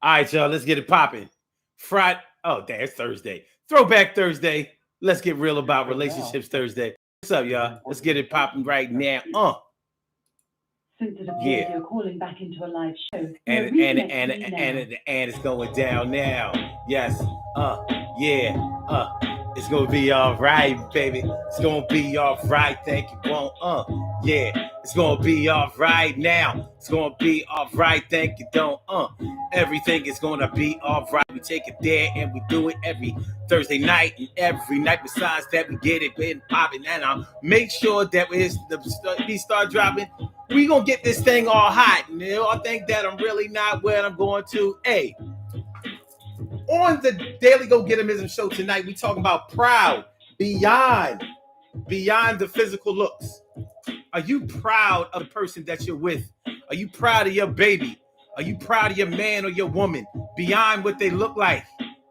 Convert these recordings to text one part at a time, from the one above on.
All right, y'all, let's get it popping. Friday. Oh, damn, it's Thursday. Throwback Thursday. Let's get real about relationships Thursday. What's up, y'all? Let's get it popping right now. Since it appears Yeah. you're calling back into a live show, And it's going down now. Yes. Yeah. It's gonna be all right, baby. It's gonna be all right. Thank you. Yeah. It's gonna be all right now. It's gonna be all right. Thank you. Don't. Everything is gonna be all right. We take it there and we do it every Thursday night and every night. Besides that, we get it been popping, and I'll make sure that we start dropping. We gonna get this thing all hot. You know, I think that I'm really not where I'm going to. Hey, on the Daily Go Getimism show tonight, we talking about proud beyond the physical looks. Are you proud of the person that you're with? Are you proud of your baby? Are you proud of your man or your woman beyond what they look like?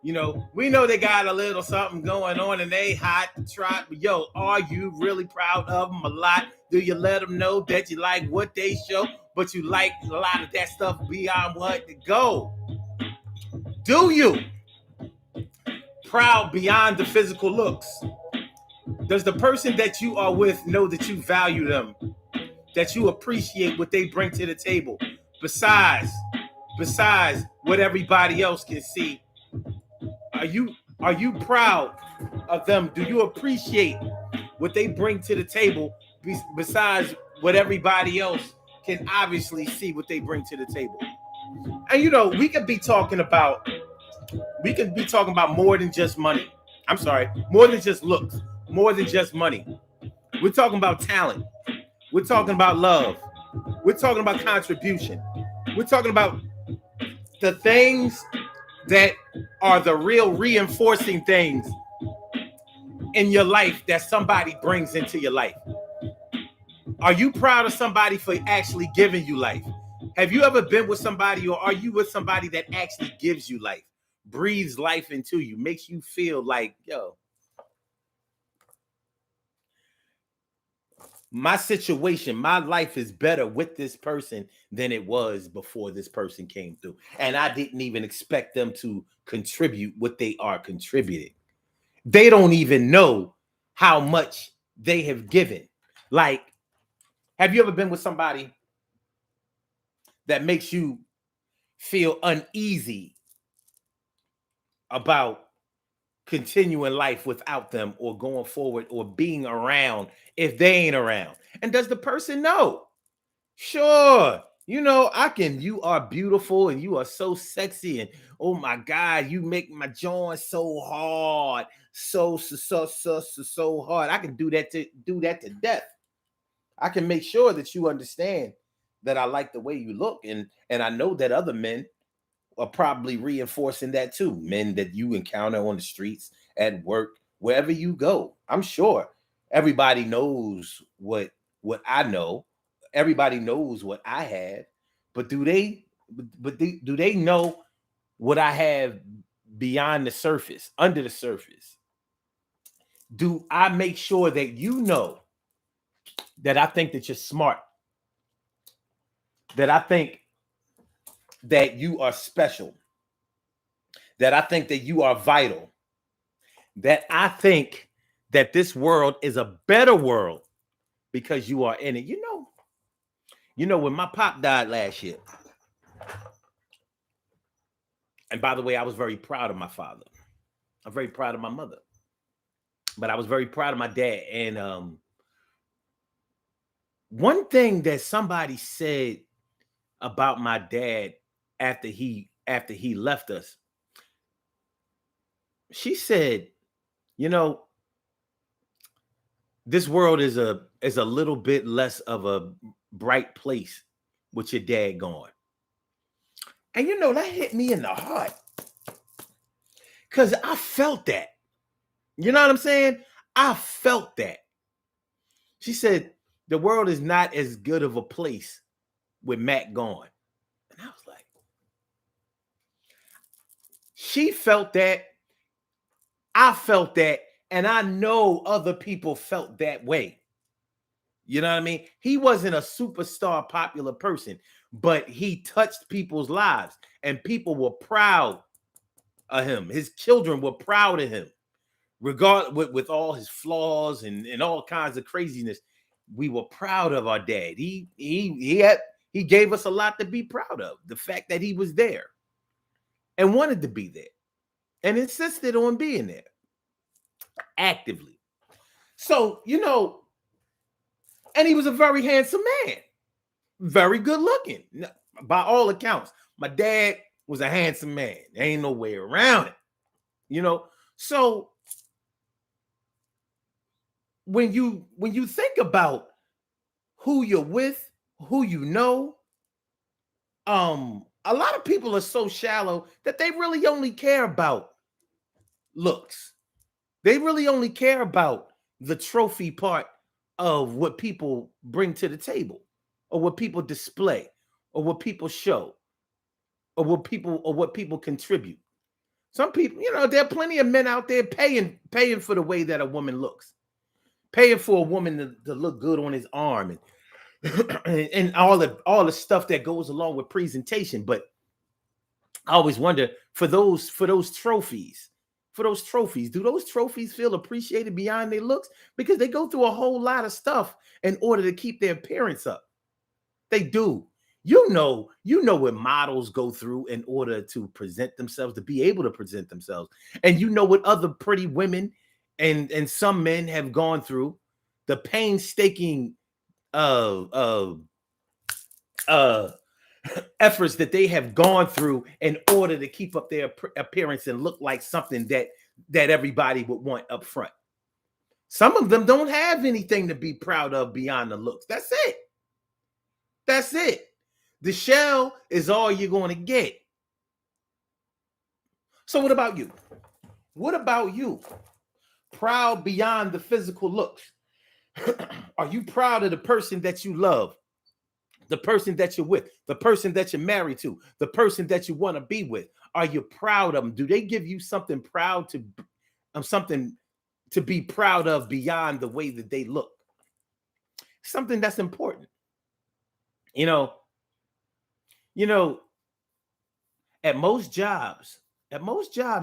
You know, we know they got a little something going on and they hot to try. But yo, are you really proud of them a lot? Do you let them know that you like what they show, but you like a lot of that stuff beyond what to go? Do you? Proud beyond the physical looks. Does the person that you are with know that you value them, that you appreciate what they bring to the table, besides what everybody else can see? Are you proud of them? Do you appreciate what they bring to the table, besides what everybody else can obviously see what they bring to the table? And you know, we could be talking about more than just money. I'm sorry, more than just looks, more than just money. We're talking about talent. We're talking about love. We're talking about contribution. We're talking about the things that are the real reinforcing things in your life that somebody brings into your life. Are you proud of somebody for actually giving you life? Have you ever been with somebody, or are you with somebody that actually gives you life, breathes life into you, makes you feel like, yo, my situation, my life is better with this person than it was before this person came through. And I didn't even expect them to contribute what they are contributing. They don't even know how much they have given. Like, have you ever been with somebody that makes you feel uneasy about continuing life without them, or going forward, or being around if they ain't around? And does the person know? Sure, you know, you are beautiful and you are so sexy, and oh my God, you make my joint so hard, so hard. I can do that to death. I can make sure that you understand that I like the way you look, and I know that other men are probably reinforcing that too. Men that you encounter on the streets, at work, wherever you go. I'm sure everybody knows what I know. Everybody knows what I have, but do they know what I have beyond the surface, under the surface? Do I make sure that you know that I think that you're smart, that I think that you are special, that I think that you are vital, that I think that this world is a better world because you are in it? You know, when my pop died last year, and by the way, I was very proud of my father. I'm very proud of my mother, but I was very proud of my dad. And one thing that somebody said about my dad after he left us, she said, you know, this world is a little bit less of a bright place with your dad gone. And you know, that hit me in the heart, because I felt that. You know what I'm saying? I felt that. She said, the world is not as good of a place with Matt gone. And I was like, she felt that. I felt that. And I know other people felt that way. You know what I mean? He wasn't a superstar popular person, but he touched people's lives and people were proud of him. His children were proud of him. With all his flaws and all kinds of craziness, we were proud of our dad. He gave us a lot to be proud of. The fact that he was there and wanted to be there and insisted on being there actively. So, and he was a very handsome man, very good looking. By all accounts, my dad was a handsome man. There ain't no way around it. So when you think about who you're with, who a lot of people are so shallow that they really only care about looks. They really only care about the trophy part of what people bring to the table, or what people display, or what people show, or what people contribute. Some people, there are plenty of men out there paying for the way that a woman looks, paying for a woman to look good on his arm and and all the stuff that goes along with presentation. But I always wonder, for those trophies, do those trophies feel appreciated beyond their looks? Because they go through a whole lot of stuff in order to keep their appearance up. They do. You know what models go through in order to present themselves, to be able to present themselves. And you know what other pretty women and some men have gone through, the painstaking efforts that they have gone through in order to keep up their appearance and look like something that everybody would want up front. Some of them don't have anything to be proud of beyond the looks. That's it. The shell is all you're going to get. So what about you? Proud beyond the physical looks? Are you proud of the person that you love, the person that you're with, the person that you're married to, the person that you want to be with? Are you proud of them? Do they give you something something to be proud of beyond the way that they look? Something that's important. At most jobs,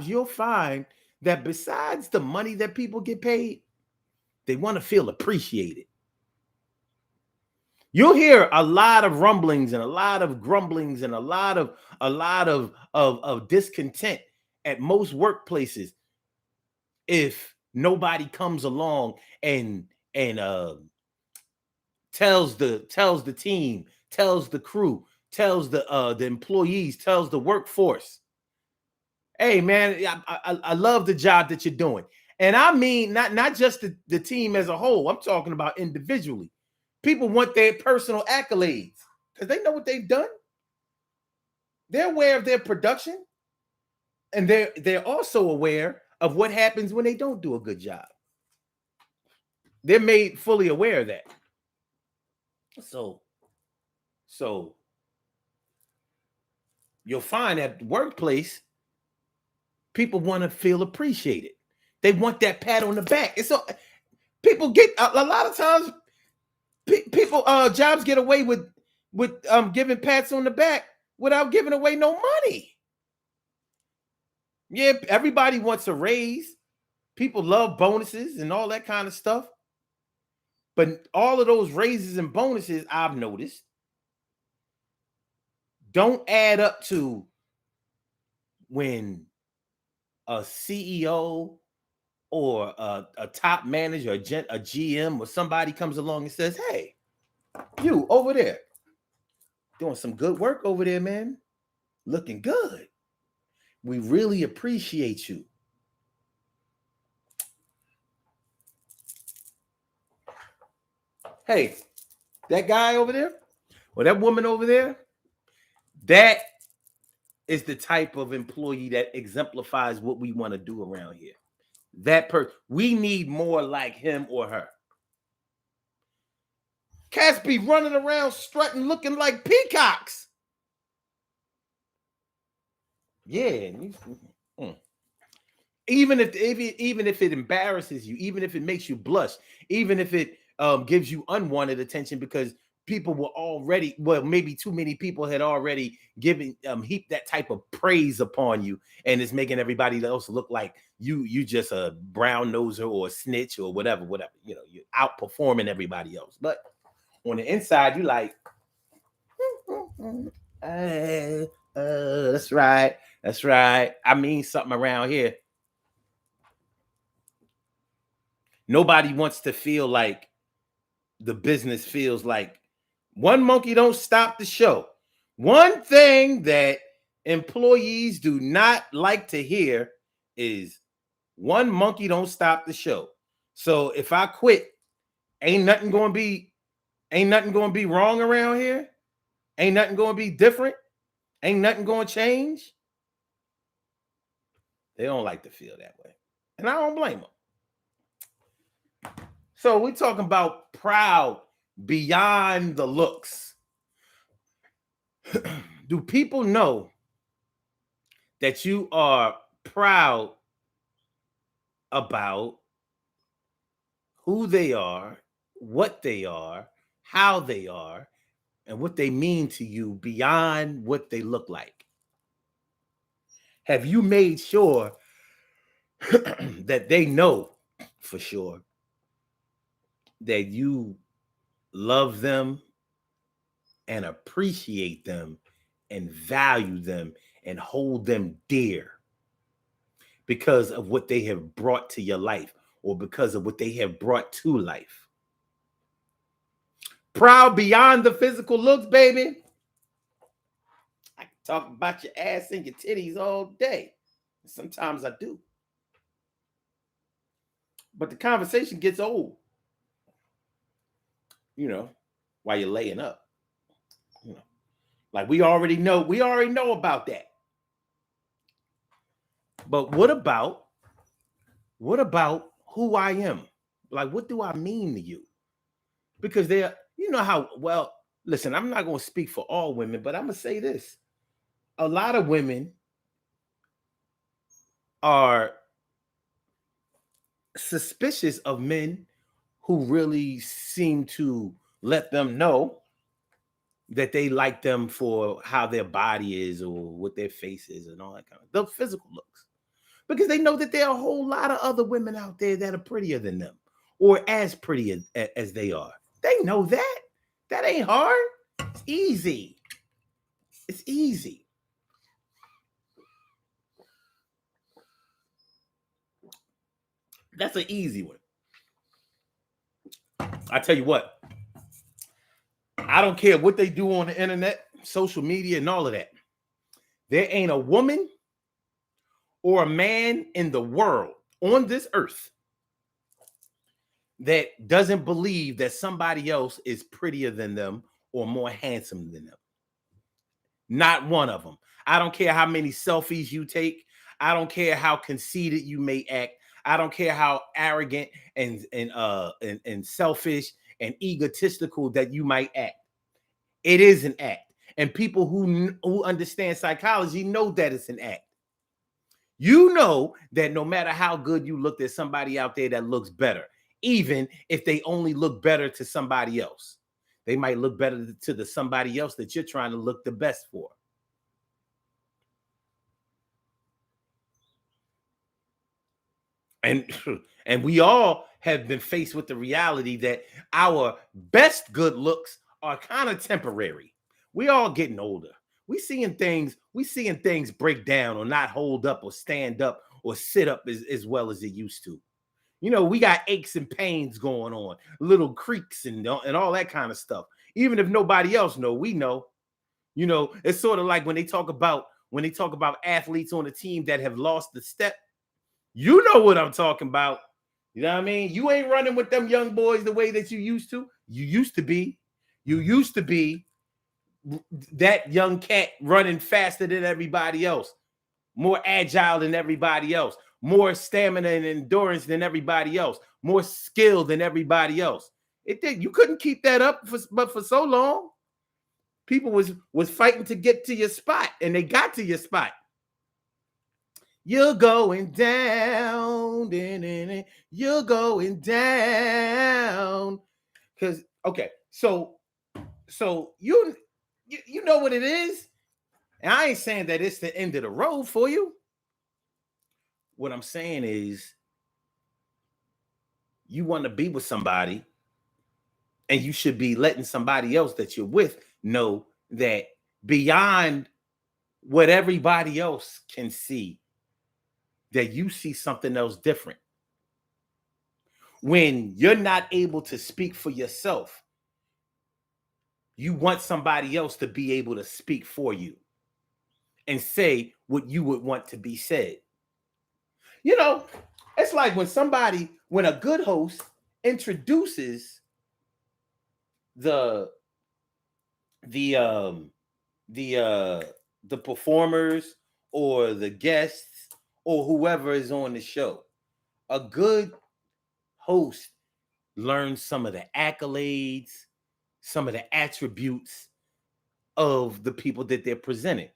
you'll find that besides the money that people get paid, they want to feel appreciated. You'll hear a lot of rumblings and a lot of grumblings and a lot of discontent at most workplaces if nobody comes along and tells the team, tells the crew, tells the employees, tells the workforce, hey man, I love the job that you're doing. And I mean not just the team as a whole. I'm talking about individually. People want their personal accolades because they know what they've done. They're aware of their production, and they're also aware of what happens when they don't do a good job. They're made fully aware of that. So you'll find at the workplace, people want to feel appreciated. They want that pat on the back. And so people get a lot of times. People jobs get away with giving pats on the back without giving away no money. Yeah, everybody wants a raise. People love bonuses and all that kind of stuff. But all of those raises and bonuses, I've noticed, don't add up to when a CEO or a top manager, a GM, or somebody comes along and says, hey, you over there, doing some good work over there, man. Looking good. We really appreciate you. Hey, that guy over there, or that woman over there, that is the type of employee that exemplifies what we want to do around here. We need more like him or her. Cats be running around strutting, looking like peacocks. Yeah. Even if it embarrasses you, even if it makes you blush, even if it gives you unwanted attention because people were already, well, maybe too many people had already given heaped that type of praise upon you, and it's making everybody else look like you just a brown noser or a snitch or whatever, you know, you're outperforming everybody else. But on the inside, you like, that's right, that's right, I mean something around here. Nobody wants to feel like the business feels like. One monkey don't stop the show. One thing that employees do not like to hear is one monkey don't stop the show. So if I quit, ain't nothing going to be wrong around here. Ain't nothing going to be different. Ain't nothing going to change. They don't like to feel that way. And I don't blame them. So we're talking about proud beyond the looks. Do people know that you are proud about who they are, what they are, how they are, and what they mean to you beyond what they look like? Have you made sure that they know for sure that you love them and appreciate them and value them and hold them dear because of what they have brought to your life or because of what they have brought to life? Proud beyond the physical looks, baby. I can talk about your ass and your titties all day. Sometimes I do. But the conversation gets old, you know, while you're laying up. You know, like we already know about that. But what about who I am? Like, what do I mean to you? Because they're, you know how, well, listen, I'm not going to speak for all women, but I'm going to say this. A lot of women are suspicious of men who really seem to let them know that they like them for how their body is or what their face is and all that kind of the physical looks. Because they know that there are a whole lot of other women out there that are prettier than them or as pretty as they are. They know that. That ain't hard. It's easy. It's easy. That's an easy one. I tell you what, I don't care what they do on the internet, social media, and all of that. There ain't a woman or a man in the world on this earth that doesn't believe that somebody else is prettier than them or more handsome than them. Not one of them. I don't care how many selfies you take. I don't care how conceited you may act. I don't care how arrogant and selfish and egotistical that you might act. It is an act. And people who understand psychology know that it's an act. You know that no matter how good you look, there's somebody out there that looks better, even if they only look better to somebody else. They might look better to the somebody else that you're trying to look the best for. And we all have been faced with the reality that our best good looks are kind of temporary. We all getting older. We seeing things break down or not hold up or stand up or sit up as well as it used to. You know, we got aches and pains going on, little creaks and all that kind of stuff. Even if nobody else know, we know. You know, it's sort of like when they talk about athletes on a team that have lost the step. You know what I'm talking about. You know what I mean? You ain't running with them young boys the way that you used to. You used to be that young cat running faster than everybody else, more agile than everybody else, more stamina and endurance than everybody else, more skill than everybody else. You couldn't keep that up for so long. People was fighting to get to your spot, and they got to your spot. You're going down, you're going down. Because okay, so you know what it is, and I ain't saying that it's the end of the road for you. What I'm saying is, you want to be with somebody, and you should be letting somebody else that you're with know that beyond what everybody else can see, that you see something else different. When you're not able to speak for yourself, you want somebody else to be able to speak for you and say what you would want to be said. You know, it's like when a good host introduces the the um the uh the performers or the guests or whoever is on the show. A good host learns some of the accolades, some of the attributes of the people that they're presenting.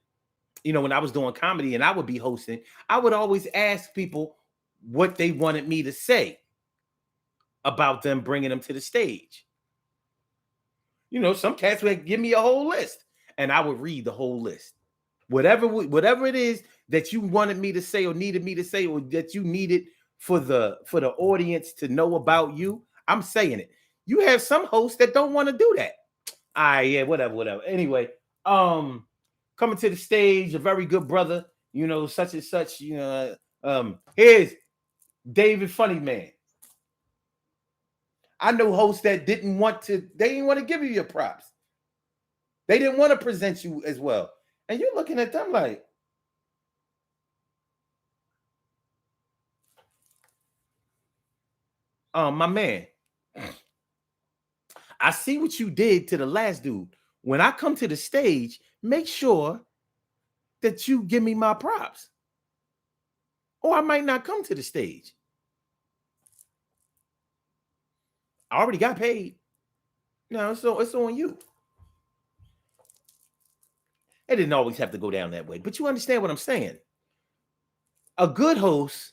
You know, when I was doing comedy and I would be hosting, I would always ask people what they wanted me to say about them bringing them to the stage. You know, some cats would give me a whole list and I would read the whole list. Whatever it is that you wanted me to say or needed me to say or that you needed for the audience to know about you, I'm saying it. You have some hosts that don't want to do that. Yeah, whatever. Anyway, coming to the stage, a very good brother, you know, such and such, you know, here's David Funny Man. I know hosts that they didn't want to give you your props. They didn't want to present you as well. And you're looking at them like, my man, I see what you did to the last dude. When I come to the stage, make sure that you give me my props. Or I might not come to the stage. I already got paid. No, so it's on you. It didn't always have to go down that way, but you understand what I'm saying. A good host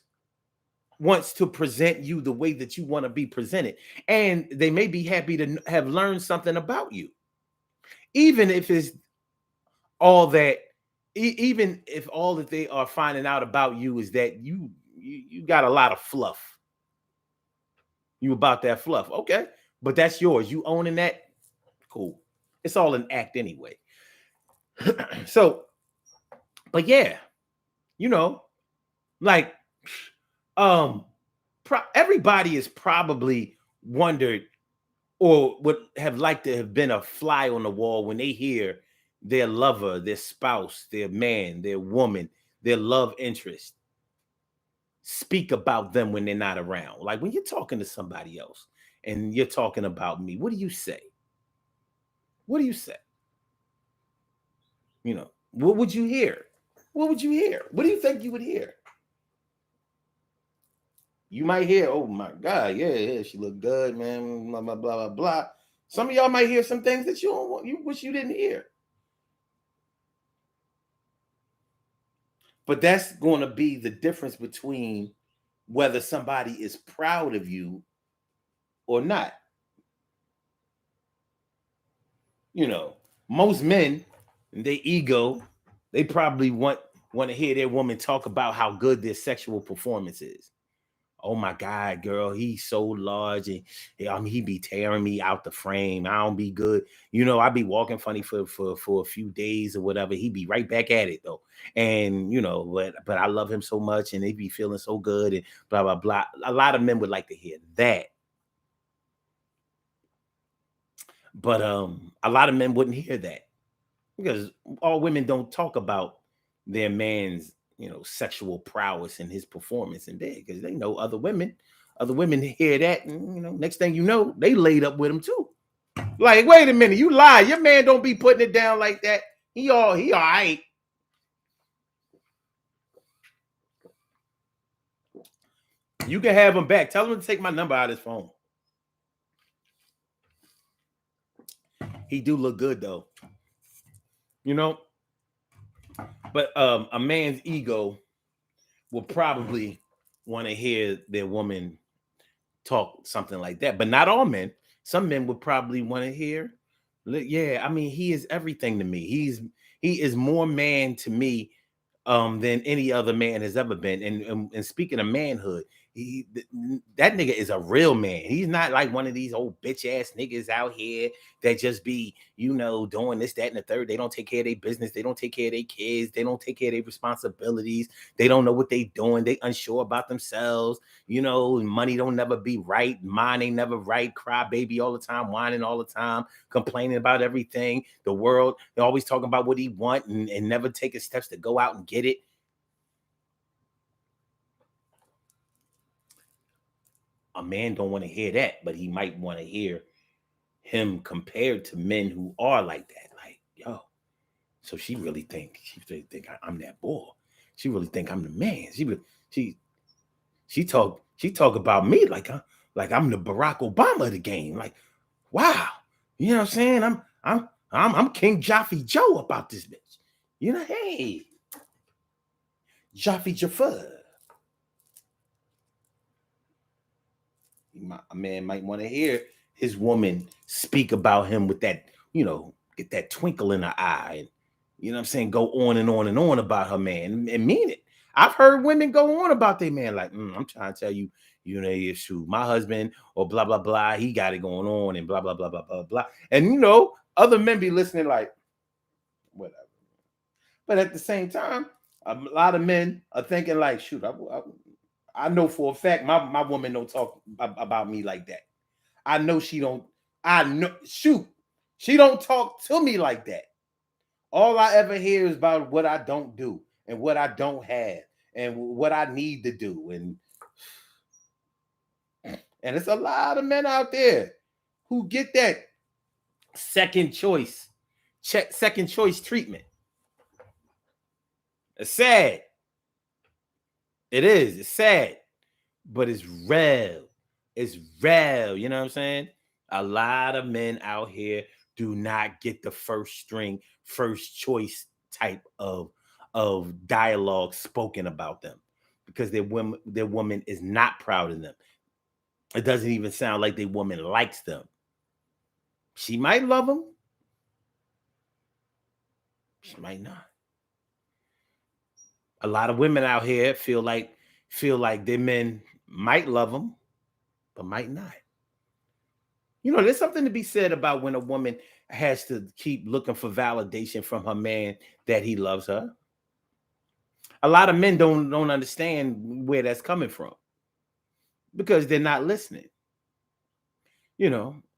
wants to present you the way that you want to be presented, and they may be happy to have learned something about you, even if it's all that. Even if all that they are finding out about you is that you got a lot of fluff. You about that fluff, okay? But that's yours. You owning that, cool. It's all an act anyway. So, but yeah, you know, like, everybody has probably wondered or would have liked to have been a fly on the wall when they hear their lover, their spouse, their man, their woman, their love interest speak about them when they're not around. Like when you're talking to somebody else and you're talking about me, what do you say? What do you say? You know, what would you hear? What would you hear? What do you think you would hear? You might hear, oh my God, yeah, she looked good, man, blah, blah, blah, blah, blah. Some of y'all might hear some things that you wish you didn't hear. But that's going to be the difference between whether somebody is proud of you or not. You know, most men, their ego, they probably want to hear their woman talk about how good their sexual performance is. Oh my God, girl, he's so large and he be tearing me out the frame. I don't be good. You know, I be walking funny for a few days or whatever. He be right back at it though. And you know, but I love him so much and they be feeling so good and blah blah blah. A lot of men would like to hear that. But a lot of men wouldn't hear that because all women don't talk about their man's, you know, sexual prowess and his performance in bed because they know other women hear that and, you know, next thing you know, they laid up with him too. Like, wait a minute, you lie. Your man don't be putting it down like that. He all right. You can have him back. Tell him to take my number out of his phone. He do look good though. You know? But a man's ego will probably want to hear their woman talk something like that. But not all men. Some men would probably want to hear, yeah, I mean, he is everything to me. He is more man to me than any other man has ever been. And speaking of manhood, that nigga is a real man. He's not like one of these old bitch ass niggas out here that just be, doing this, that, and the third. They don't take care of their business. They don't take care of their kids. They don't take care of their responsibilities. They don't know what they doing. They unsure about themselves. Money don't never be right. Mine ain't never right. Cry baby all the time, whining all the time, complaining about everything. The world, they're always talking about what he want and never taking steps to go out and get it. A man don't want to hear that, but he might want to hear him compared to men who are like that. Like, yo, so she really think I'm that boy. She really think I'm the man. She talk about me like I'm the Barack Obama of the game. Like, wow, you know what I'm saying? I'm King Jaffe Joe about this bitch. Hey, Jaffe Jaffa. A man might want to hear his woman speak about him with that, get that twinkle in her eye, and what I'm saying, go on and on and on about her man and mean it. I've heard women go on about their man, like, I'm trying to tell you, issue, my husband or blah blah blah, he got it going on and blah blah blah blah blah blah. And other men be listening like, whatever. But at the same time, a lot of men are thinking like, shoot, I know for a fact my woman don't talk about me like that. I know she don't. I know, shoot, she don't talk to me like that. All I ever hear is about what I don't do and what I don't have and what I need to do. And it's a lot of men out there who get that second choice treatment. It's sad. It is. It's sad, but it's real. It's real. You know what I'm saying? A lot of men out here do not get the first string, first choice type of dialogue spoken about them because their woman is not proud of them. It doesn't even sound like their woman likes them. She might love them. She might not. A lot of women out here feel like their men might love them, but might not. There's something to be said about when a woman has to keep looking for validation from her man that he loves her. A lot of men don't understand where that's coming from because they're not listening.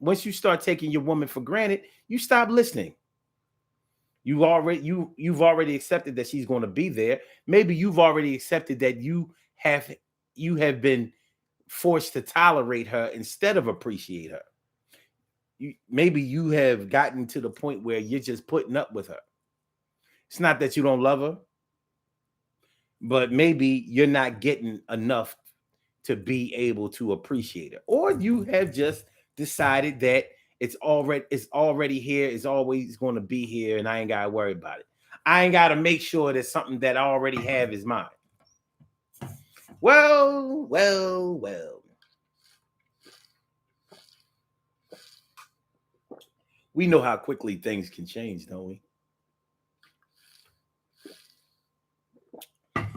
Once you start taking your woman for granted, you stop listening. You've already accepted that she's going to be there. Maybe you've already accepted that you have been forced to tolerate her instead of appreciate her. Maybe you have gotten to the point where you're just putting up with her. It's not that you don't love her, but maybe you're not getting enough to be able to appreciate her, or you have just decided that it's already here, it's always going to be here, and I ain't got to worry about it. I ain't got to make sure that something that I already have is mine. Well. We know how quickly things can change, don't we?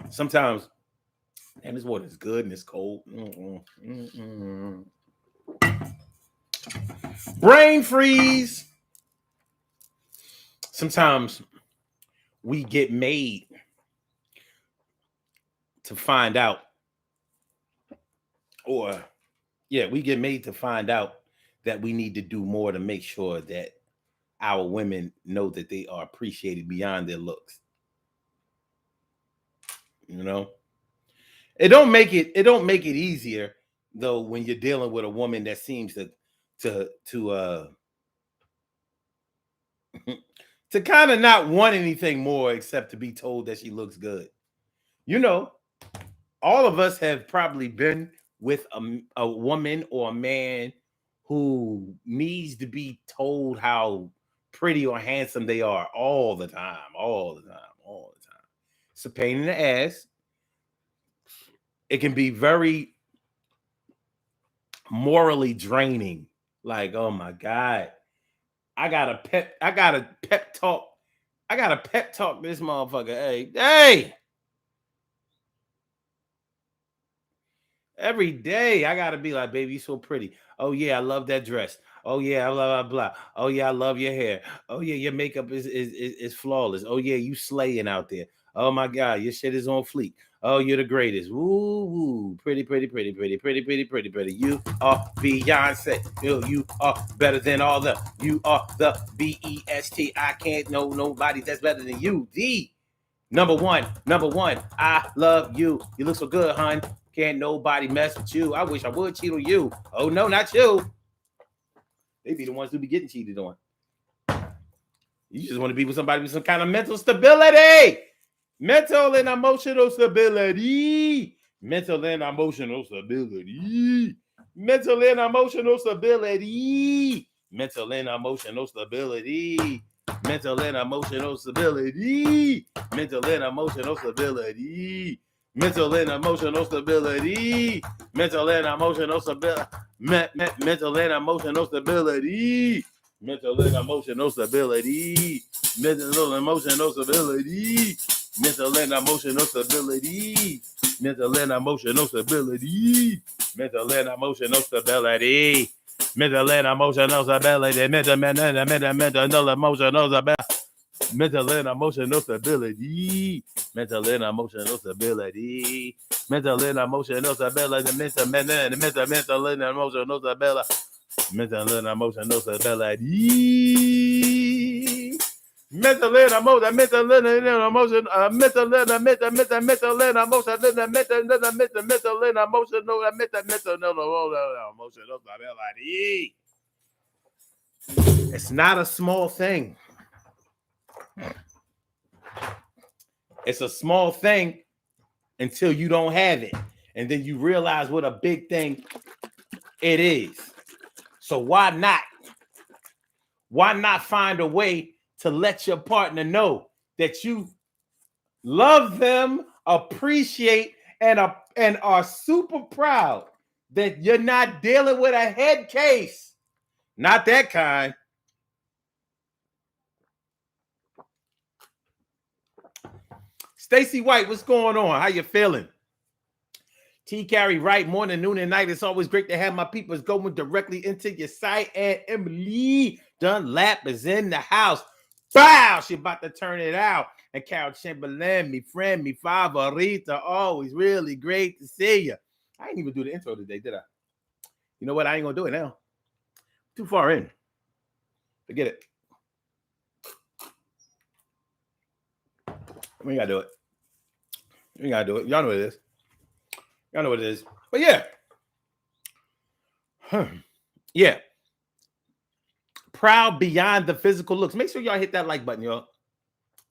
Sometimes, man, this water is good and it's cold. Brain freeze. Sometimes we get made to find out, we get made to find out that we need to do more to make sure that our women know that they are appreciated beyond their looks. It don't make it easier though when you're dealing with a woman that seems to to kind of not want anything more except to be told that she looks good. All of us have probably been with a woman or a man who needs to be told how pretty or handsome they are all the time. It's a pain in the ass. It can be very morally draining Like, oh my God. I got a pep talk. I got to pep talk this motherfucker. Hey. Every day I gotta be like, baby, you so pretty. Oh yeah, I love that dress. Oh yeah, blah blah blah. Oh yeah, I love your hair. Oh yeah, your makeup is flawless. Oh yeah, you slaying out there. Oh my God, your shit is on fleek. Oh, you're the greatest. Woo woo, pretty, pretty, pretty, pretty, pretty, pretty, pretty, pretty. You are Beyonce. You are better than all the. You are the best. I can't know nobody that's better than you. The number one. I love you. You look so good, hon. Can't nobody mess with you. I wish I would cheat on you. Oh no, not you. They be the ones who be getting cheated on. You just want to be with somebody with some kind of mental stability. Mental and emotional stability. Mental and emotional stability. Mental and emotional stability. Mental and emotional stability. Mental and emotional stability. Mental and emotional stability. Mental and emotional stability. Mental and emotional stability. Mental and emotional stability. Mental and emotional stability. Mental and emotional stability. Mental and emotional stability. Mental and emotional stability. Mental and emotional stability. Mental and emotional stability. Mental emotional stability. Mental and emotional stability. Mental and emotional stability. Mental and emotional stability. Mental and emotional stability. Mental and emotional stability. Mental and emotion, mental and emotion, mental and mental and emotion, mental and emotional, emotional stability. It's not a small thing. It's a small thing until you don't have it. And then you realize what a big thing it is. So why not? Why not find a way to let your partner know that you love them, appreciate, and are super proud that you're not dealing with a head case? Not that kind. Stacy White, what's going on? How you feeling? T. Carey Wright, morning, noon, and night. It's always great to have my people going directly into your site. And Emily Dunlap is in the house. Bow! She about to turn it out. And Carol Chamberlain, me friend, me favorita. Always really great to see you. I didn't even do the intro today, did I? You know what? I ain't going to do it now. Too far in. Forget it. We ain't got to do it. We ain't got to do it. Y'all know what it is. Y'all know what it is. But yeah. Yeah. Proud beyond the physical looks. Make sure y'all hit that like button, y'all.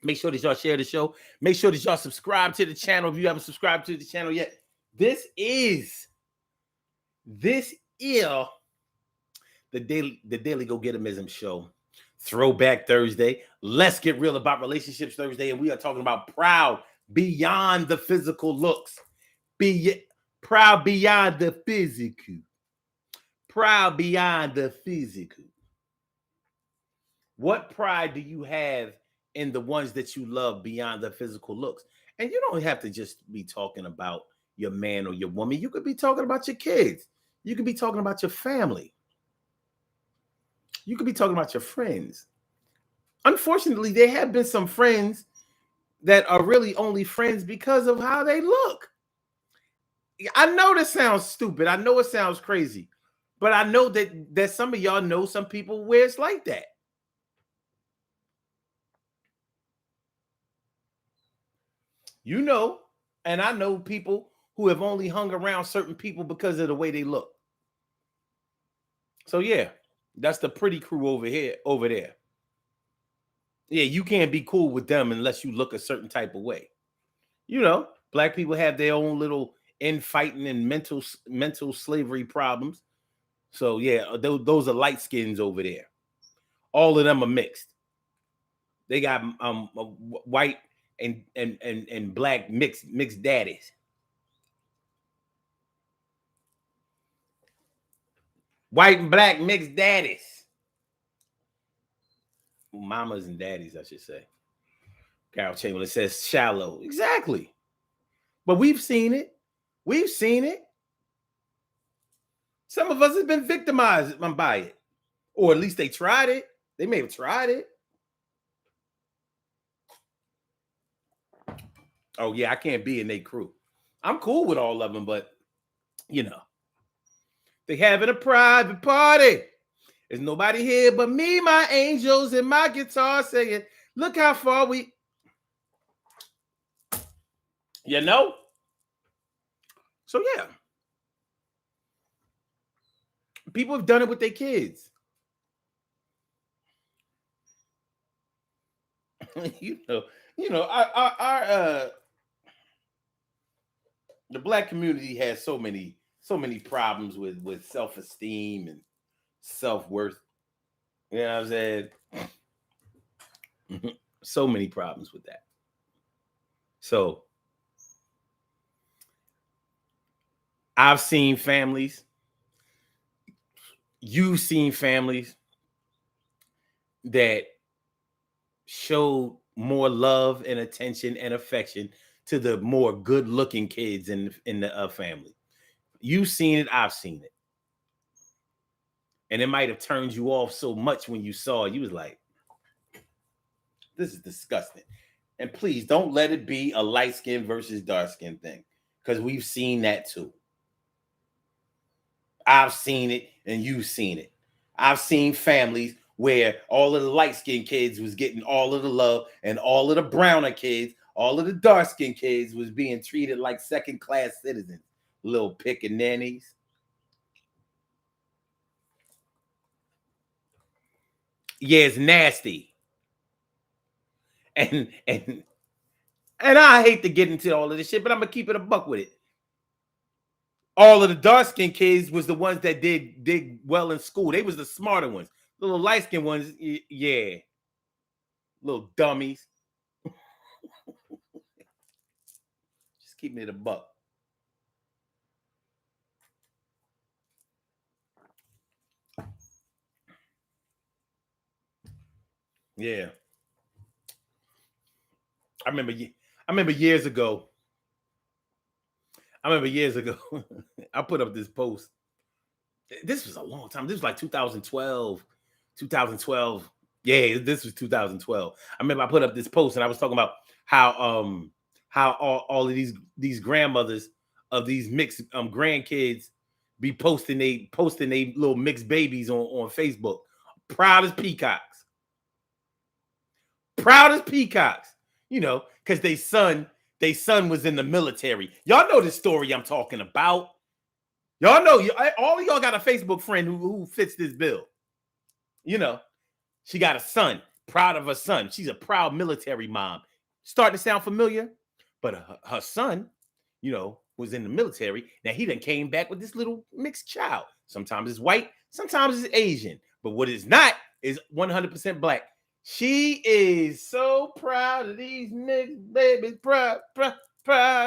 Make sure that y'all share the show. Make sure that y'all subscribe to the channel if you haven't subscribed to the channel yet. This is the Daily Go Getimism show. Throwback Thursday. Let's get real about relationships Thursday. And we are talking about proud beyond the physical looks. Proud beyond the physical. Proud beyond the physical. What pride do you have in the ones that you love beyond the physical looks? And you don't have to just be talking about your man or your woman. You could be talking about your kids. You could be talking about your family. You could be talking about your friends. Unfortunately, there have been some friends that are really only friends because of how they look. I know this sounds stupid. I know it sounds crazy. But I know that some of y'all know some people where it's like that. You know, and I know people who have only hung around certain people because of the way they look. So yeah, that's the pretty crew over there. Yeah, you can't be cool with them unless you look a certain type of way. You know, black people have their own little infighting and mental slavery problems. So yeah, those are light skins over there. All of them are mixed. They got white and black mixed daddies. White and black mixed daddies. Mamas and daddies, I should say. Carol Chamberlain says shallow. Exactly. But we've seen it. We've seen it. Some of us have been victimized by it. Or at least they tried it. They may have tried it. Oh, yeah, I can't be in their crew. I'm cool with all of them, but, you know, they having a private party. There's nobody here but me, my angels, and my guitar singing. Look how far we... You know? So, yeah. People have done it with their kids. you know, our the black community has so many problems with self-esteem and self-worth. You know what I'm saying? So many problems with that. So I've seen families, you've seen families that showed more love and attention and affection to the more good-looking kids in the family. You've seen it, I've seen it. And it might have turned you off so much when you saw it. You was like, this is disgusting. And please don't let it be a light skin versus dark skin thing, because we've seen that too. I've seen it and you've seen it. I've seen families where all of the light-skinned kids was getting all of the love, and all of the browner kids, all of the dark-skinned kids was being treated like second-class citizens. Little pickaninnies. Yeah, it's nasty. And I hate to get into all of this shit, but I'm gonna keep it a buck with it. All of the dark-skinned kids was the ones that did well in school. They was the smarter ones. The little light-skinned ones, yeah. Little dummies. Just keep it a buck. Yeah. I remember years ago. I put up this post. This was a long time. This was like 2012. Yeah, this was 2012. I remember I put up this post and I was talking about how all of these grandmothers of these mixed grandkids be posting they little mixed babies on Facebook. Proud as peacocks. Proud as peacocks. You know, because they son was in the military. Y'all know this story I'm talking about. Y'all know, all of y'all got a Facebook friend who fits this bill. You know, she got a son, proud of her son. She's a proud military mom. Starting to sound familiar? But her son, you know, was in the military. Now he done came back with this little mixed child. Sometimes it's white, sometimes it's Asian. But what is not is 100% black. She is so proud of these mixed babies. Proud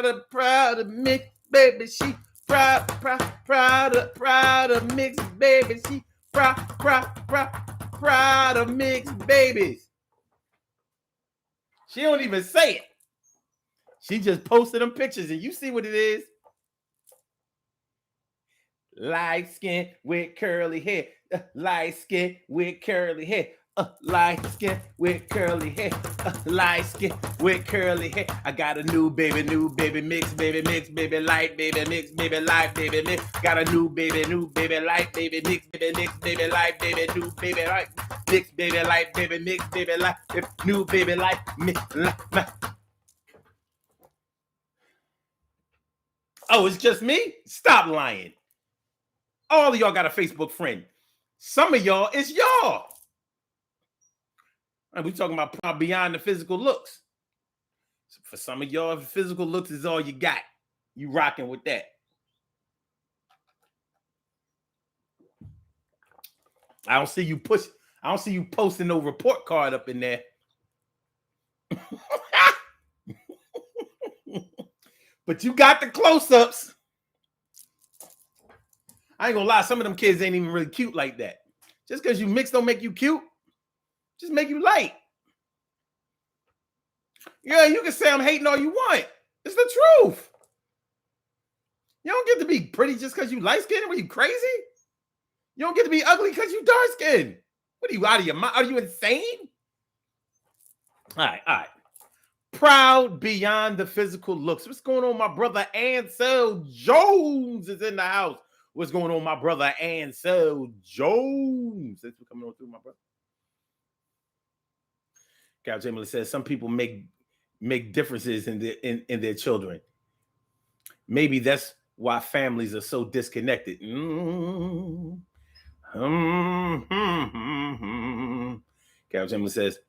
of mixed babies. She proud of mixed babies. She proud of mixed babies. She don't even say it. She just posted them pictures, and you see what it is. Light skin with curly hair. Light skin with curly hair. Light skin with curly hair. Light skin with curly hair. I got a new baby, mix, baby, light, baby, mix, baby, light, baby, mix. Got a new baby, light, baby, mix, baby, light, baby, new baby, light, mix, baby, light, baby, mix, baby, light, new baby, light, mix, light. Oh, it's just me? Stop lying. All of y'all got a Facebook friend. Some of y'all, it's y'all. And we talking about beyond the physical looks. So for some of y'all, physical looks is all you got. You rocking with that. I don't see you posting no report card up in there. But you got the close-ups. I ain't gonna lie, some of them kids ain't even really cute like that. Just because you mix don't make you cute. Just make you light. Yeah, you can say I'm hating all you want. It's the truth. You don't get to be pretty just because you light skinned. Are you crazy? You don't get to be ugly because you dark skinned. What are you, out of your mind? Are you insane? All right. Proud beyond the physical looks. What's going on, my brother Ansel Jones is in the house. What's going on, my brother Ansel Jones? Thanks for coming on through, my brother. Cal Jamila says some people make differences in their children. Maybe that's why families are so disconnected. Cal Jamila says,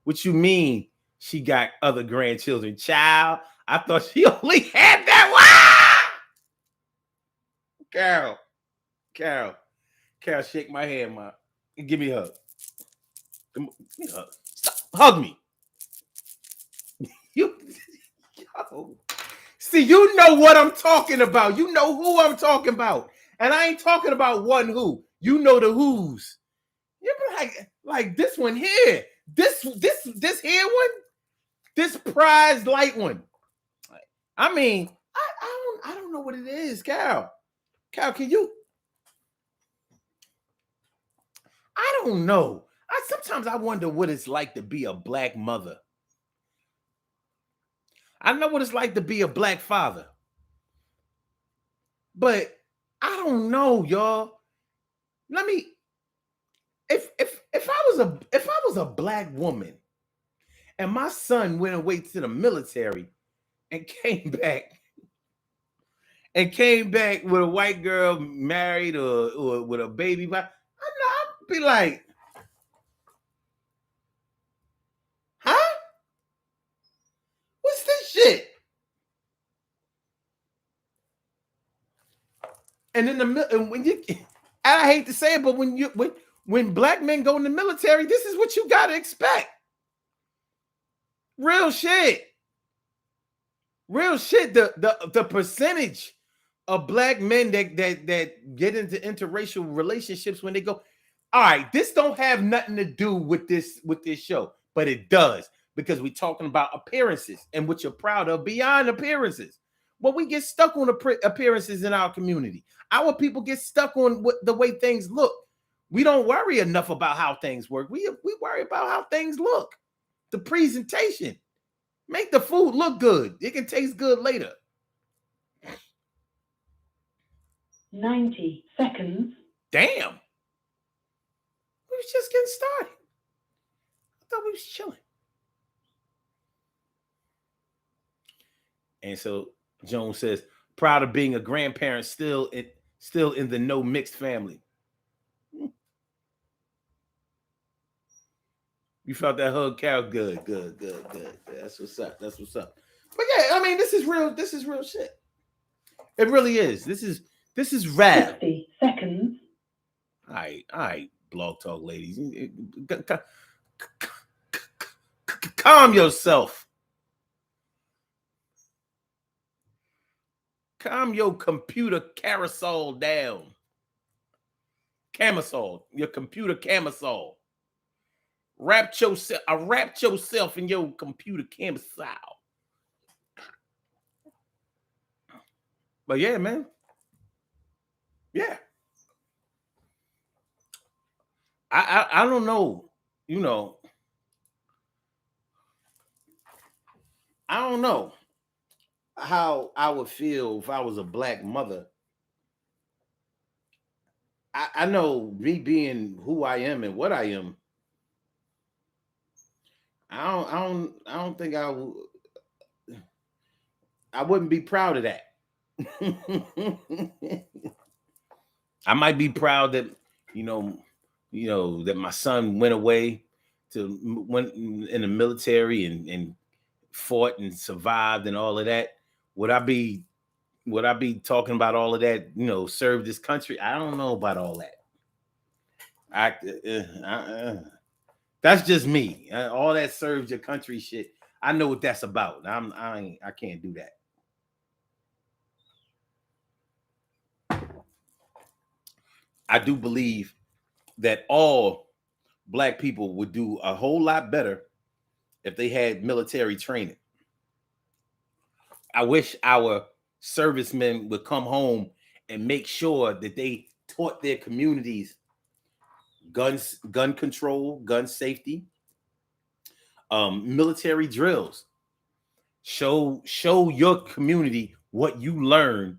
what you mean she got other grandchildren? Child, I thought she only had that one. Carol, shake my hand, ma. Give me a hug. Give me a hug. Stop. Hug me. Yo. See, you know what I'm talking about. You know who I'm talking about. And I ain't talking about one who. You know the who's. You be like this one here. This here one. This prize light one. I mean, I don't know what it is, Cal. Cal, can you? I don't know. Sometimes I wonder what it's like to be a black mother. I know what it's like to be a black father. But I don't know, y'all. Let me if I was a black woman and my son went away to the military and came back with a white girl married or with a baby, I'd be like, huh? What's this shit? And I hate to say it, but when black men go in the military, this is what you gotta expect. Real shit. The percentage of black men that get into interracial relationships when they go, all right, this don't have nothing to do with this show, but it does, because we're talking about appearances and what you're proud of beyond appearances. Well, we get stuck on appearances in our community. Our people get stuck on the way things look. We don't worry enough about how things work. We worry about how things look. The presentation. Make the food look good. It can taste good later. 90 seconds. Damn. We was just getting started. I thought we was chilling. And so Jones says, proud of being a grandparent still in the no mixed family. You felt that hug, Cal? Good. That's what's up. But yeah, I mean, this is real shit. It really is. This is rap. 60 seconds. All right, Blog Talk ladies. Calm yourself. Calm your computer carousel down. Camisole. Your computer camisole. Wrap yourself in your computer camisole. But yeah, man. Yeah. I don't know. You know. I don't know how I would feel if I was a black mother. I know me being who I am and what I am. I don't think I wouldn't be proud of that. I might be proud that that my son went away went in the military and fought and survived and all of that. Would I be talking about all of that? Serve this country? I don't know about all that. That's just me. All that serves your country shit. I know what that's about. I can't do that. I do believe that all black people would do a whole lot better if they had military training. I wish our servicemen would come home and make sure that they taught their communities gun control, gun safety, military drills. Show your community what you learned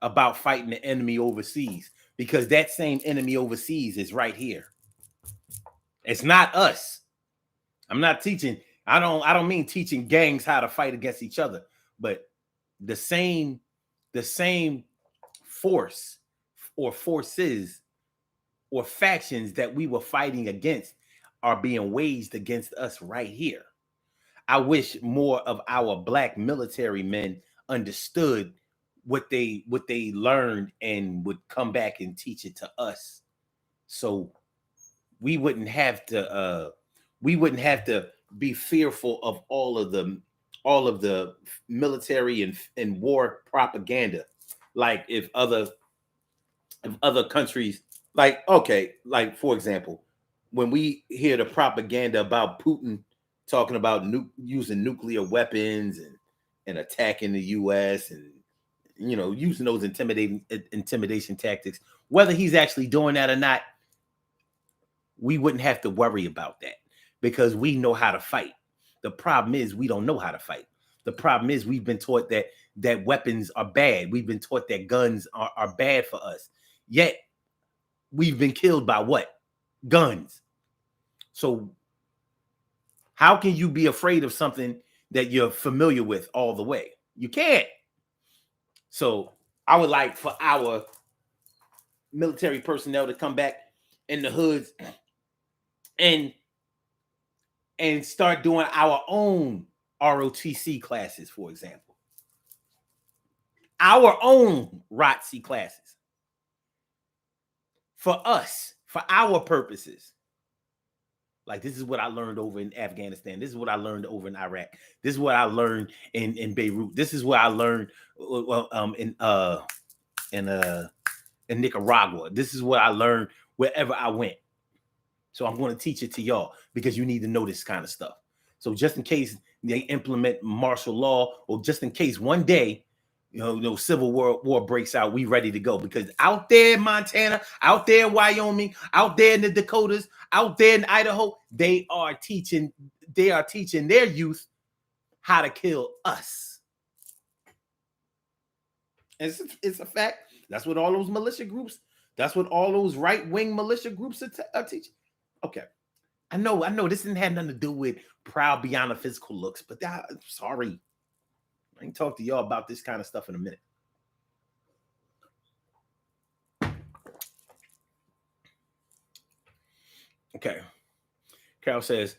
about fighting the enemy overseas, because that same enemy overseas is right here. It's not us. I'm not teaching. I don't mean teaching gangs how to fight against each other, but the same force or forces or factions that we were fighting against are being waged against us right here. I wish more of our black military men understood what they learned and would come back and teach it to us, so we wouldn't have to be fearful of all of the military and war propaganda. Like if other countries, like, okay, like for example, when we hear the propaganda about Putin talking about using nuclear weapons and attacking the U.S. and using those intimidation tactics, whether he's actually doing that or not, we wouldn't have to worry about that because we know how to fight. The problem is we don't know how to fight. The problem is we've been taught that weapons are bad. We've been taught that guns are bad for us. Yet we've been killed by what? Guns. So how can you be afraid of something that you're familiar with all the way? You can't. So I would like for our military personnel to come back in the hoods and start doing our own ROTC classes, for example. Our own ROTC classes. For us, for our purposes. Like, this is what I learned over in Afghanistan. This is what I learned over in Iraq. This is what I learned in Beirut. This is what I learned in Nicaragua. This is what I learned wherever I went. So I'm going to teach it to y'all because you need to know this kind of stuff. So just in case they implement martial law, or just in case one day, civil war breaks out, we ready to go. Because out there in Montana, out there in Wyoming, out there in the Dakotas, out there in Idaho, they are teaching their youth how to kill us. It's a fact. That's what all those militia groups, that's what all those right-wing militia groups are teaching. Okay. I know this didn't have nothing to do with proud beyond the physical looks, but sorry. I can talk to y'all about this kind of stuff in a minute. Okay. Carol says,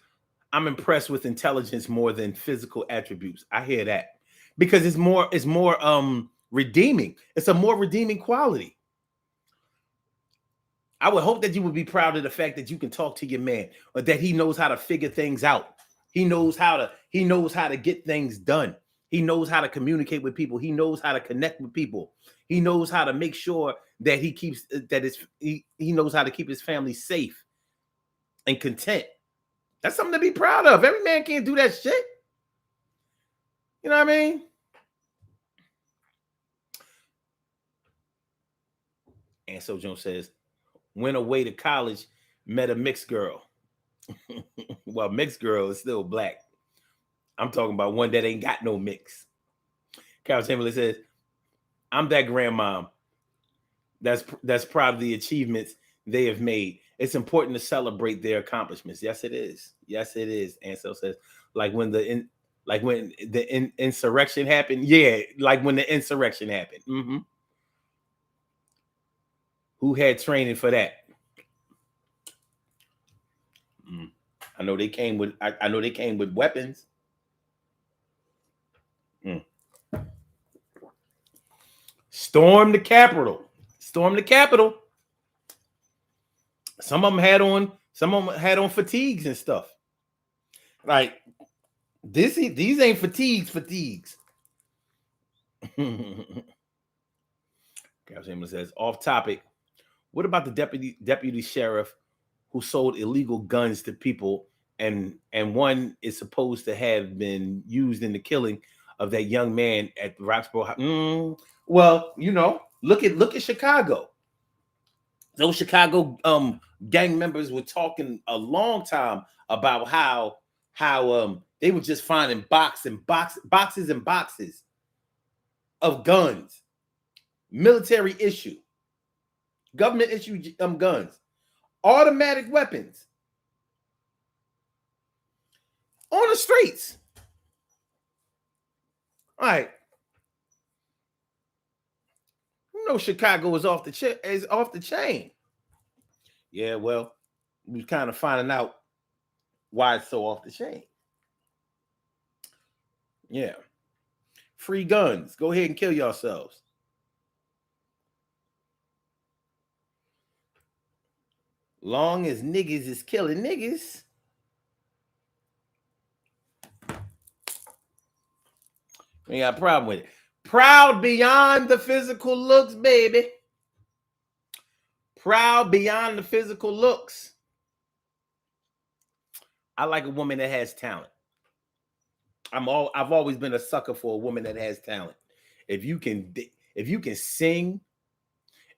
I'm impressed with intelligence more than physical attributes. I hear that. Because it's more redeeming. It's a more redeeming quality. I would hope that you would be proud of the fact that you can talk to your man, or that he knows how to figure things out. He knows how to get things done. He knows how to communicate with people. He knows how to connect with people. He knows how to make sure that he knows how to keep his family safe and content. That's something to be proud of. Every man can't do that shit. You know what I mean? And so Jones says, went away to college, met a mixed girl. Well, mixed girl is still black. I'm talking about one that ain't got no mix. Carol Chamberlain says, I'm that grandmom that's proud of the achievements they have made. It's important to celebrate their accomplishments. Yes, it is. Yes, it is. Ansel says, like when the insurrection happened. Yeah, like when the insurrection happened. Mm-hmm. Who had training for that? I know they came with. I know they came with weapons. Storm the Capitol. Storm the Capitol. Some of them had on fatigues and stuff. Like these ain't fatigues. Captain says, off topic. What about the deputy sheriff who sold illegal guns to people, and one is supposed to have been used in the killing of that young man at Roxborough? Well, look at Chicago. Those Chicago gang members were talking a long time about how they were just finding boxes and boxes of guns, military issue, government issue guns, automatic weapons on the streets. All right, Chicago is off the chain. Yeah, well, we're kind of finding out why it's so off the chain. Yeah, free guns. Go ahead and kill yourselves. Long as niggas is killing niggas, we got a problem with it. Proud beyond the physical looks, baby. Proud beyond the physical looks. I like a woman that has talent. I've always been a sucker for a woman that has talent. If you can sing,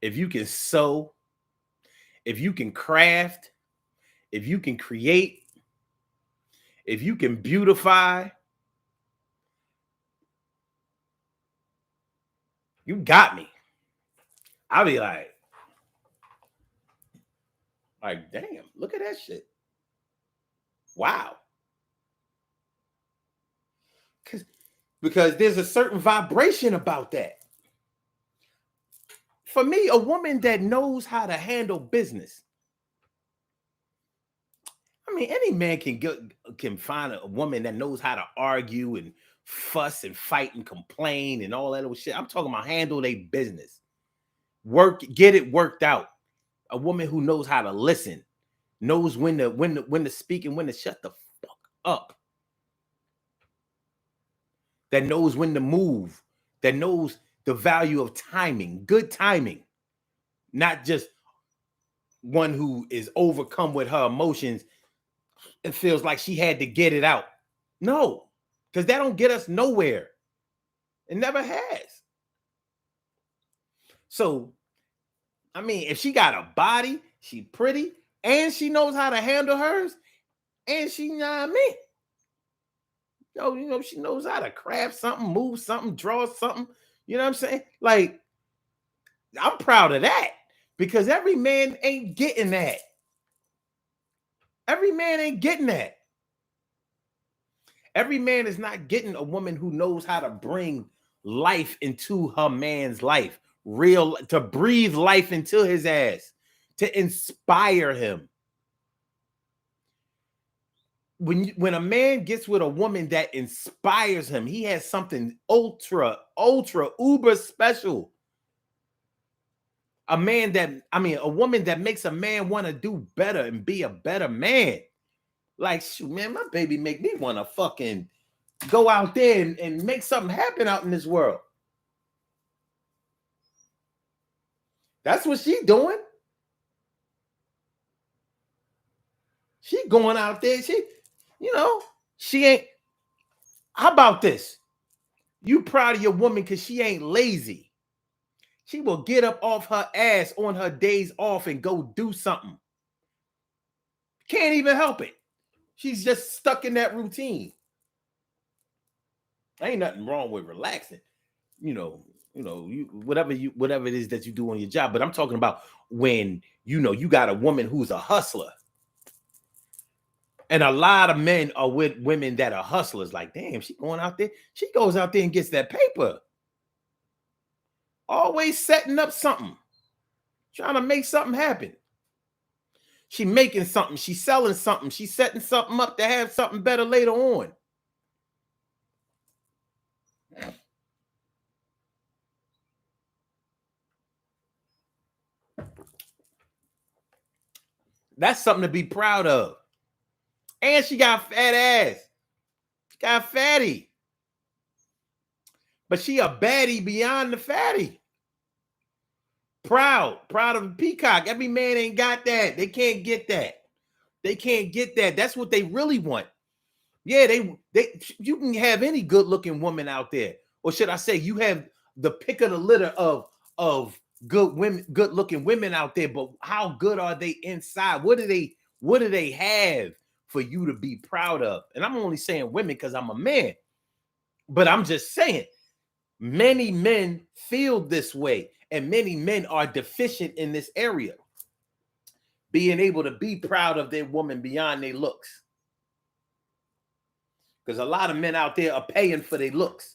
if you can sew, if you can craft, if you can create, if you can beautify, you got me. I'll be like, damn, look at that shit. Wow. Because there's a certain vibration about that. For me, a woman that knows how to handle business. I mean, any man can find a woman that knows how to argue and fuss and fight and complain and all that other shit. I'm talking about handle their business. Get it worked out. A woman who knows how to listen, knows when to speak and when to shut the fuck up. That knows when to move, that knows the value of timing, good timing, not just one who is overcome with her emotions and feels like she had to get it out. No, because that don't get us nowhere. It never has. So, I mean, if she got a body, she pretty, and she knows how to handle hers, and she, she knows how to craft something, move something, draw something. You know what I'm saying? Like, I'm proud of that because every man ain't getting that. Every man ain't getting that. Every man is not getting a woman who knows how to bring life into her man's life, to breathe life into his ass, to inspire him. When a man gets with a woman that inspires him, he has something ultra, uber special. A woman that makes a man want to do better and be a better man. Like, shoot, man, my baby make me want to fucking go out there and make something happen out in this world. That's what she doing. She going out there. She ain't. How about this? You proud of your woman because she ain't lazy. She will get up off her ass on her days off and go do something. Can't even help it. She's just stuck in that routine. Ain't nothing wrong with relaxing. Whatever it is that you do on your job. But I'm talking about when you got a woman who's a hustler. And a lot of men are with women that are hustlers. Like, damn, she going out there. She goes out there and gets that paper. Always setting up something. Trying to make something happen. She making something. She's selling something. She's setting something up to have something better later on. That's something to be proud of. And she got fat ass. She got fatty. But she a baddie beyond the fatty. Proud of a peacock. Every man ain't got that. They can't get that. They can't get that. That's what they really want. Yeah, they you can have any good looking woman out there, or should I say, you have the pick of the litter of good women, good looking women out there. But how good are they inside? What do they have for you to be proud of? And I'm only saying women because I'm a man, but I'm just saying many men feel this way, and many men are deficient in this area, being able to be proud of their woman beyond their looks. Because a lot of men out there are paying for their looks,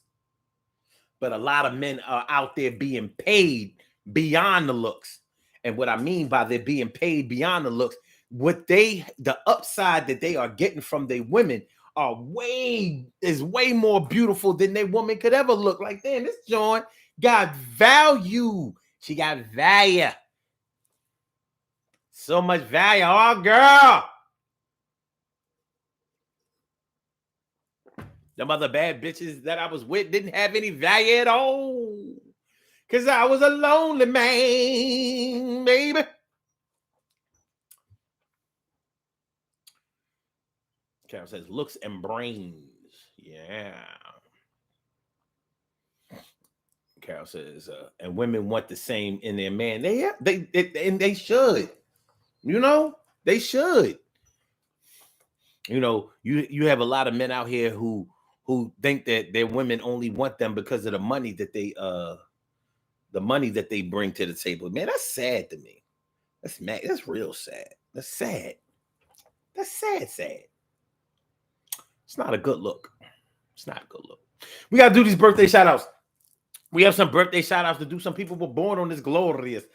but a lot of men are out there being paid beyond the looks. And what I mean by they're being paid beyond the looks, the upside that they are getting from their women is way more beautiful than their woman could ever look. Like, damn, this joint got value. She got value. So much value. Oh, girl. Them other bad bitches that I was with didn't have any value at all. Because I was a lonely man, baby. Carol says, looks and brains. Yeah. Carol says, and women want the same in their man. They should. You know, they should. You know, you have a lot of men out here who think that their women only want them because of the money that they bring to the table. Man, that's sad to me. That's mad. That's real sad. That's sad. That's sad. It's not a good look. It's not a good look. We got to do these birthday shout outs. We have some birthday shout outs to do. Some people were born on this glorious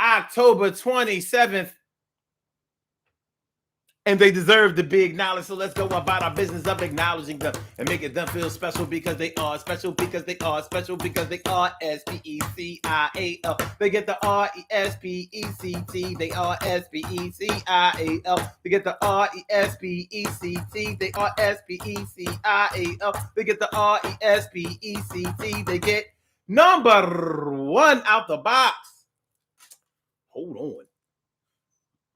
October 27th. And they deserve to be acknowledged. So let's go about our business of acknowledging them and making them feel special because they are special, because they are special, because they are SPECIAL. They get the RESPECT. They are SPECIAL. They get the RESPECT. They are SPECIAL. They get the RESPECT. They get number one out the box. Hold on.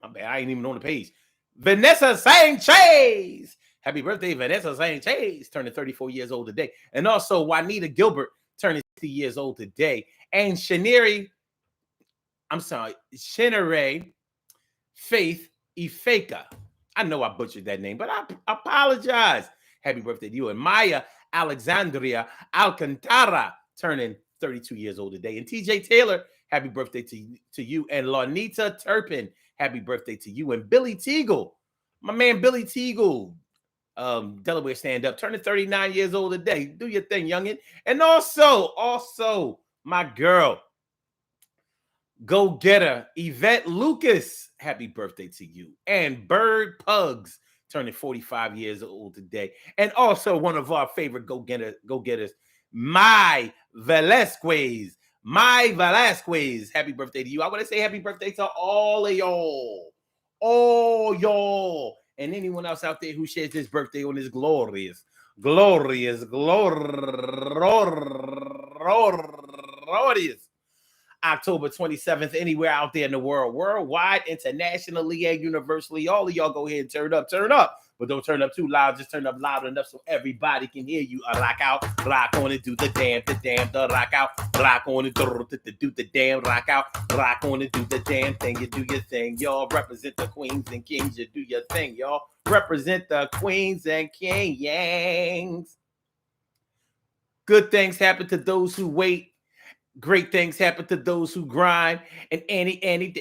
My bad. I ain't even on the page. Vanessa Sanchez. Happy birthday, Vanessa Sanchez, turning 34 years old today. And also Juanita Gilbert, turning 60 years old today. And Shenere Faith Ifeka. I know I butchered that name, but I apologize. Happy birthday to you. And Maya Alexandria Alcantara, turning 32 years old today. And TJ Taylor, happy birthday to you. And Lonita Turpin, happy birthday to you. And Billy Teagle, my man Billy Teagle, Delaware stand-up, turning 39 years old today. Do your thing, youngin'. And also my girl, go-getter Yvette Lucas, happy birthday to you. And Bird Pugs, turning 45 years old today. And also one of our favorite go-getters, Mai Velasquez. Happy birthday to you. I want to say happy birthday to all of y'all. And anyone else out there who shares this birthday on this glorious October 27th, anywhere out there in the world, worldwide, internationally, and universally. All of y'all go ahead and turn up. But don't turn up too loud. Just turn up loud enough so everybody can hear you. Rock out, rock on it, do the damn, the rock out, rock on it, do the damn, rock out, rock on it, do the damn thing. You do your thing, y'all. Represent the queens and kings. You do your thing, y'all. Represent the queens and kings. Good things happen to those who wait. Great things happen to those who grind, and anything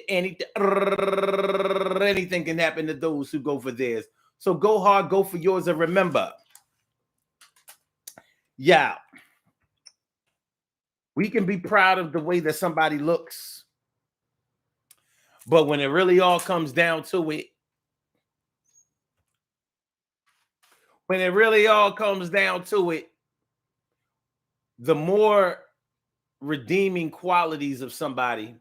can happen to those who go for theirs. So go hard, go for yours, and remember, we can be proud of the way that somebody looks, but when it really all comes down to it, the more redeeming qualities of somebody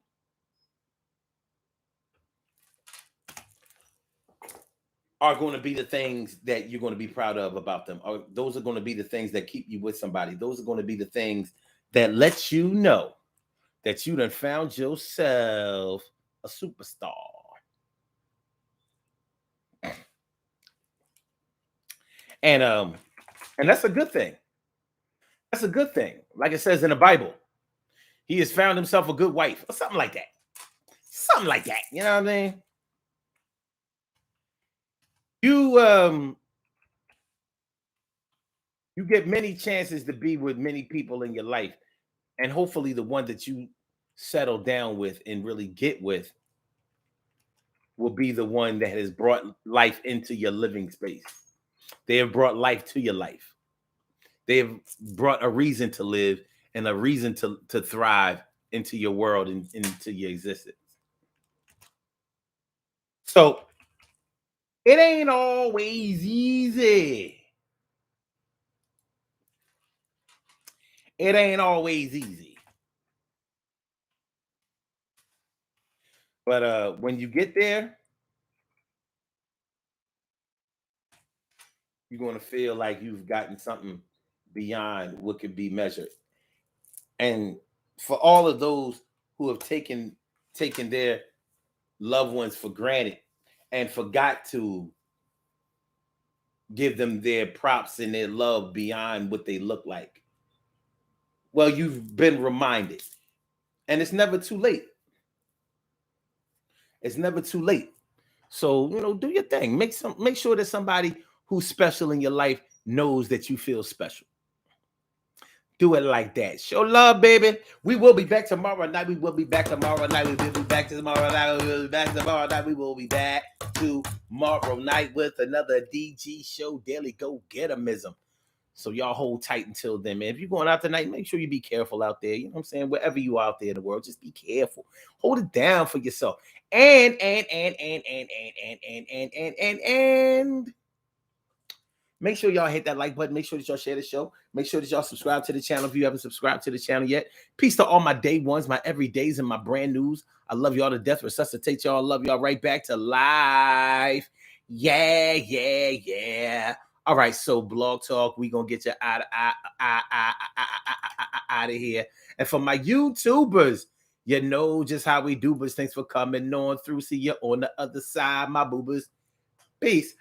are going to be the things that you're going to be proud of about them. Or those are going to be the things that keep you with somebody. Those are going to be the things that let you know that you done found yourself a superstar. And that's a good thing. That's a good thing. Like it says in the Bible, he has found himself a good wife or something like that. Something like that. You know what I mean? You you get many chances to be with many people in your life, and hopefully the one that you settle down with and really get with will be the one that has brought life into your living space. They have brought life to your life. They have brought a reason to live and a reason to thrive into your world and into your existence. So it ain't always easy. It ain't always easy. But when you get there, you're going to feel like you've gotten something beyond what could be measured. And for all of those who have taken their loved ones for granted and forgot to give them their props and their love beyond what they look like, well, you've been reminded. And it's never too late. It's never too late. So, do your thing. Make sure that somebody who's special in your life knows that you feel special. Do it like that. Show love, baby. We will be back tomorrow night. We will be back tomorrow night. We will be back tomorrow night. We will be back tomorrow night. We will be back tomorrow night with another DG show, Daily Go Get'emism. So y'all hold tight until then, man. If you're going out tonight, make sure you be careful out there. You know what I'm saying? Wherever you are out there in the world, just be careful. Hold it down for yourself. And make sure y'all hit that like button. Make sure that y'all share the show. Make sure that y'all subscribe to the channel if you haven't subscribed to the channel yet. Peace to all my day ones, my everydays, and my brand news. I love y'all to death. Resuscitate y'all. Love y'all right back to life. Yeah. All right, so Blog Talk, we gonna get you out of here. And for my YouTubers, you know just how we do, but thanks for coming on through. See you on the other side, my boobers. Peace.